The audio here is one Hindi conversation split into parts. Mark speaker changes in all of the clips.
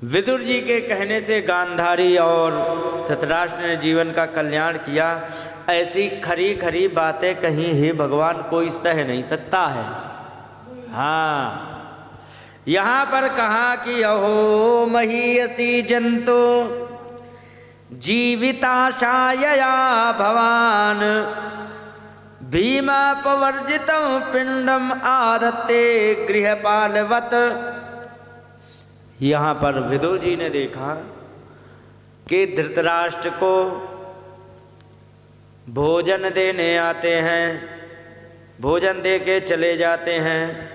Speaker 1: विदुर जी के कहने से गांधारी और धृतराष्ट्र ने जीवन का कल्याण किया। ऐसी खरी खरी बातें कहीं ही भगवान कोई सह नहीं सकता है। हाँ, यहाँ पर कहा कि अहो महीयसी जंतु जीविताशायया भवान भीमापवर्जितं पिंडम आदत्ते गृहपालवत। यहाँ पर विदुर जी ने देखा कि धृतराष्ट्र को भोजन देने आते हैं, भोजन दे के चले जाते हैं।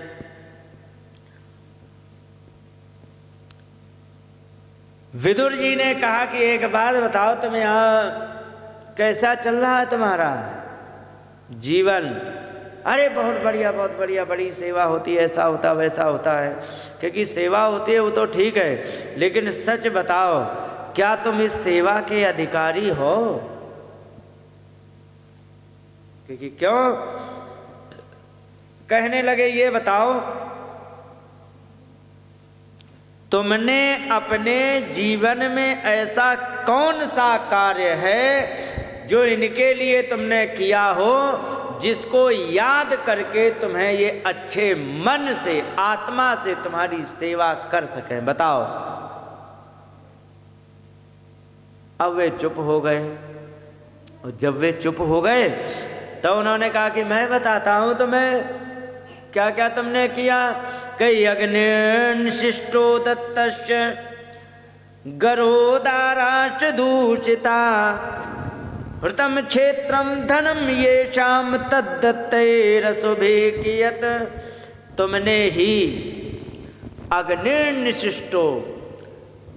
Speaker 1: विदुर जी ने कहा कि एक बात बताओ, तुम यहाँ कैसा चल रहा है तुम्हारा जीवन? अरे बहुत बढ़िया, बहुत बढ़िया, बड़ी सेवा होती है, ऐसा होता वैसा होता है। क्योंकि सेवा होती है वो तो ठीक है, लेकिन सच बताओ, क्या तुम इस सेवा के अधिकारी हो? क्योंकि क्यों कहने लगे, ये बताओ, तुमने अपने जीवन में ऐसा कौन सा कार्य है जो इनके लिए तुमने किया हो, जिसको याद करके तुम्हें ये अच्छे मन से, आत्मा से तुम्हारी सेवा कर सकें? बताओ। अब वे चुप हो गए, और जब वे चुप हो गए तो उन्होंने कहा कि मैं बताता हूं तुम्हें क्या क्या तुमने किया। कई अग्निशिष्टो दत्तश्च गरोदाराश्च दूषिता हृतम क्षेत्रम धनम येषाम तद्दत्तैरसुभिः कियत्। तुमने ही अग्निशिष्टो,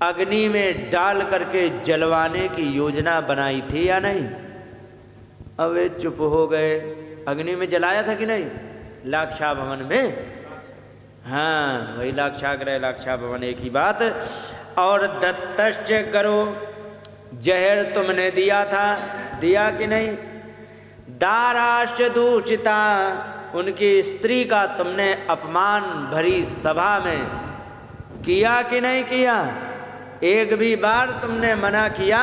Speaker 1: अग्नि में डाल करके जलवाने की योजना बनाई थी या नहीं? अब वे चुप हो गए। अग्नि में जलाया था कि नहीं? लाक्षा भवन में। हाँ, वही लाक्षागृह लाक्षा भवन, एक ही बात। और दत्तश्च गरो, जहर तुमने दिया था, दिया कि नहीं? दाराश्च दूषिता, उनकी स्त्री का तुमने अपमान भरी सभा में किया कि नहीं किया? एक भी बार तुमने मना किया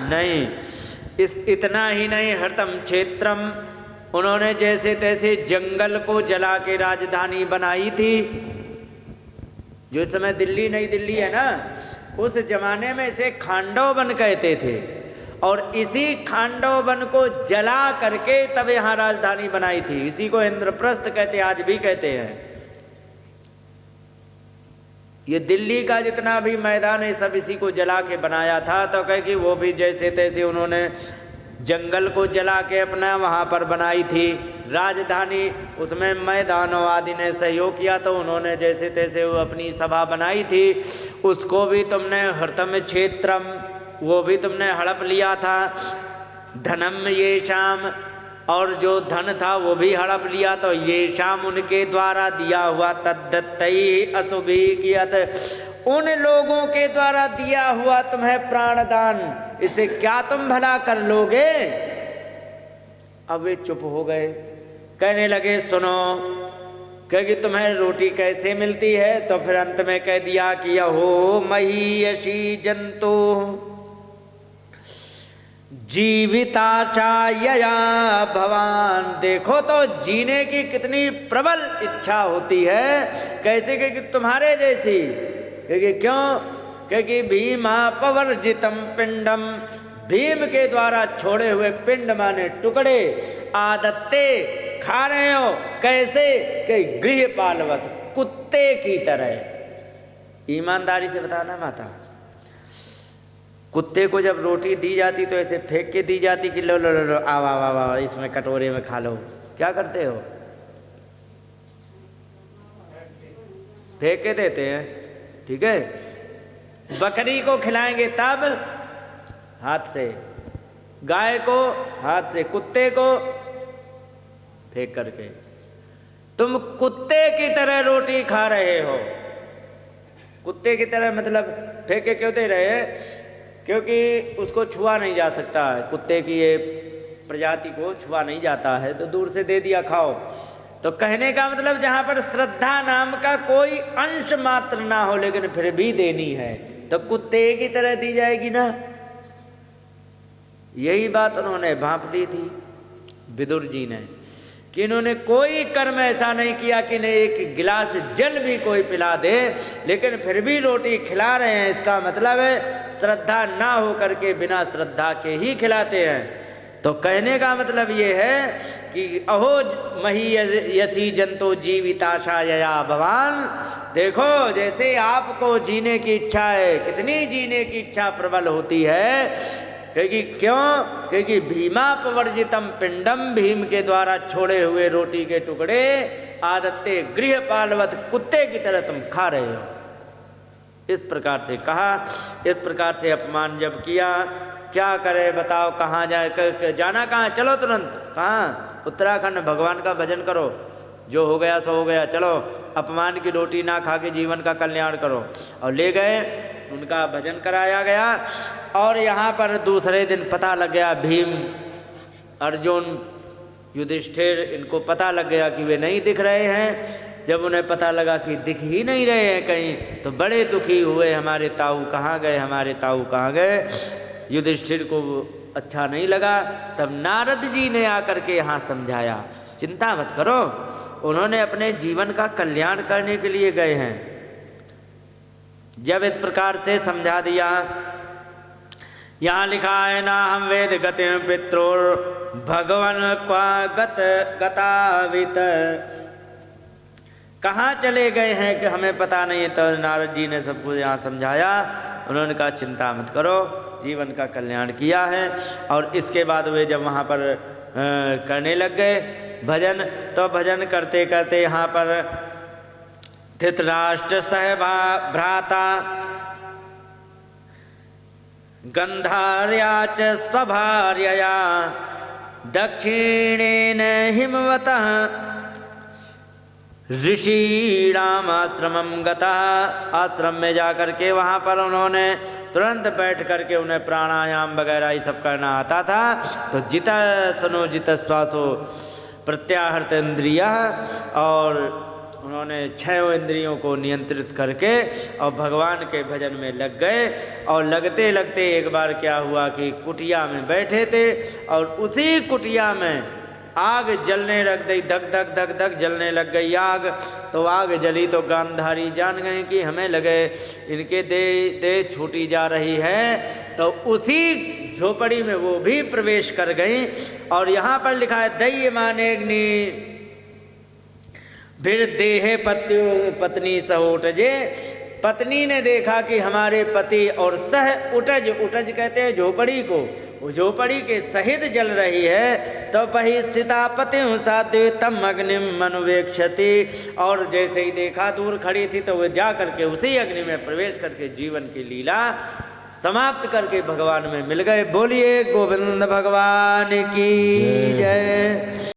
Speaker 1: नहीं। इतना ही नहीं, हृतम क्षेत्रम, उन्होंने जैसे तैसे जंगल को जला के राजधानी बनाई थी। जो समय दिल्ली नई दिल्ली है ना, उस जमाने में इसे खांडव वन कहते थे, और इसी खांडव वन को जला करके तब यहाँ राजधानी बनाई थी। इसी को इंद्रप्रस्थ कहते, आज भी कहते हैं। ये दिल्ली का जितना भी मैदान है सब इसी को जला के बनाया था। तो कहे कि वो भी जैसे तैसे उन्होंने जंगल को जला के अपना वहाँ पर बनाई थी राजधानी। उसमें मैदानों आदि ने सहयोग किया, तो उन्होंने जैसे तैसे वो अपनी सभा बनाई थी। उसको भी तुमने हृतम क्षेत्रम, वो भी तुमने हड़प लिया था। धनम ये शाम, और जो धन था वो भी हड़प लिया। तो ये शाम उनके द्वारा दिया हुआ, तद्दत्तैहि असुभिः कियत्, उन लोगों के द्वारा दिया हुआ तुम्हें प्राणदान, इसे क्या तुम भला कर लोगे? अब वे चुप हो गए। कहने लगे, सुनो, क्योंकि तुम्हें रोटी कैसे मिलती है? तो फिर अंत में कह दिया कि अहो महीयसी जंतु जीविताशायया भवान। देखो तो जीने की कितनी प्रबल इच्छा होती है, कैसे कि तुम्हारे जैसी। क्योंकि क्यों? क्योंकि भीमापवर्जितं पिंडम, भीम के द्वारा छोड़े हुए पिंड माने टुकड़े, आदत्ते खा रहे हो। कैसे? कि गृहपालवत, कुत्ते की तरह। ईमानदारी से बताना माता, कुत्ते को जब रोटी दी जाती तो ऐसे फेंक के दी जाती कि लो लो लो लो, आओ आओ आओ आओ, इसमें कटोरे में खा लो। क्या करते हो? फेंक के देते हैं, ठीक है। बकरी को खिलाएंगे तब हाथ से, गाय को हाथ से, कुत्ते को फेंक करके। तुम कुत्ते की तरह रोटी खा रहे हो। कुत्ते की तरह मतलब फेंके क्यों दे रहे? क्योंकि उसको छुआ नहीं जा सकता है, कुत्ते की ये प्रजाति को छुआ नहीं जाता है, तो दूर से दे दिया, खाओ। तो कहने का मतलब जहाँ पर श्रद्धा नाम का कोई अंश मात्र ना हो, लेकिन फिर भी देनी है, तो कुत्ते की तरह दी जाएगी ना। यही बात उन्होंने भांप ली थी विदुर जी ने, कि इन्होंने कोई कर्म ऐसा नहीं किया कि इन्हें एक गिलास जल भी कोई पिला दे, लेकिन फिर भी रोटी खिला रहे हैं। इसका मतलब है श्रद्धा ना हो करके बिना श्रद्धा के ही खिलाते हैं। तो कहने का मतलब ये है कि अहो मही यसी जंतो जीविताशायया भवान, देखो जैसे आपको जीने की इच्छा है, कितनी जीने की इच्छा प्रबल होती है। क्योंकि भीमापवर्जितम पिंडम, भीम के द्वारा छोड़े हुए रोटी के टुकड़े आदत्ते गृहपालवत, कुत्ते की तरह तुम खा रहे हो। इस प्रकार से कहा, इस प्रकार से अपमान जब किया, क्या करे बताओ, कहाँ जाए, जाना कहाँ, चलो तुरंत, कहाँ, उत्तराखंड, भगवान का भजन करो, जो हो गया सो हो गया, चलो अपमान की रोटी ना खा के जीवन का कल्याण करो। और ले गए, उनका भजन कराया गया। और यहाँ पर दूसरे दिन पता लग गया, भीम, अर्जुन, युधिष्ठिर, इनको पता लग गया कि वे नहीं दिख रहे हैं। जब उन्हें पता लगा कि दिख ही नहीं रहे हैं कहीं, तो बड़े दुखी हुए, हमारे ताऊ कहाँ गए, हमारे ताऊ कहाँ गए। युधिष्ठिर को अच्छा नहीं लगा। तब नारद जी ने आकर के यहाँ समझाया, चिंता मत करो, उन्होंने अपने जीवन का कल्याण करने के लिए गए हैं। जब इस प्रकार से समझा दिया, यहाँ लिखा है ना, हम वेद गति पित्रोर भगवन क्वा गतावित, कहाँ चले गए हैं कि हमें पता नहीं है। तो नारद जी ने सबको यहाँ समझाया। उन्होंने कहा चिंता मत करो, जीवन का कल्याण किया है। और इसके बाद वे जब वहाँ पर करने लग गए भजन, तो भजन करते करते यहाँ पर धृतराष्ट्र सह भ्राता गंधार्या च स्वभार्यया दक्षिणेन हिमवतः ऋषिणाम आश्रमम गता, आश्रम में जाकर के वहाँ पर उन्होंने तुरंत बैठ करके उन्हें प्राणायाम वगैरह ये सब करना आता था। तो जित सनो जित श्वासो प्रत्याहृत इंद्रिया, और उन्होंने 6 इंद्रियों को नियंत्रित करके और भगवान के भजन में लग गए। और लगते लगते एक बार क्या हुआ कि कुटिया में बैठे थे, और उसी कुटिया में आग जलने लग गई, धक धक धक धक जलने लग गई आग। तो आग जली तो गांधारी जान गए कि हमें लगे इनके देह छूटी जा रही है। तो उसी झोपड़ी में वो भी प्रवेश कर गई। और यहाँ पर लिखा है दह्यमानेग्नि फिर देहे पत्नी सहोटजे, पत्नी ने देखा कि हमारे पति और सह उटज, उटज कहते हैं झोपड़ी को, झोपड़ी के सहित जल रही है। तो पही स्थिता पति साध्य तम अग्निम मनुवेक्षति, और जैसे ही देखा दूर खड़ी थी तो वह जा करके उसी अग्नि में प्रवेश करके जीवन की लीला समाप्त करके भगवान में मिल गए। बोलिए गोविंद भगवान की जय।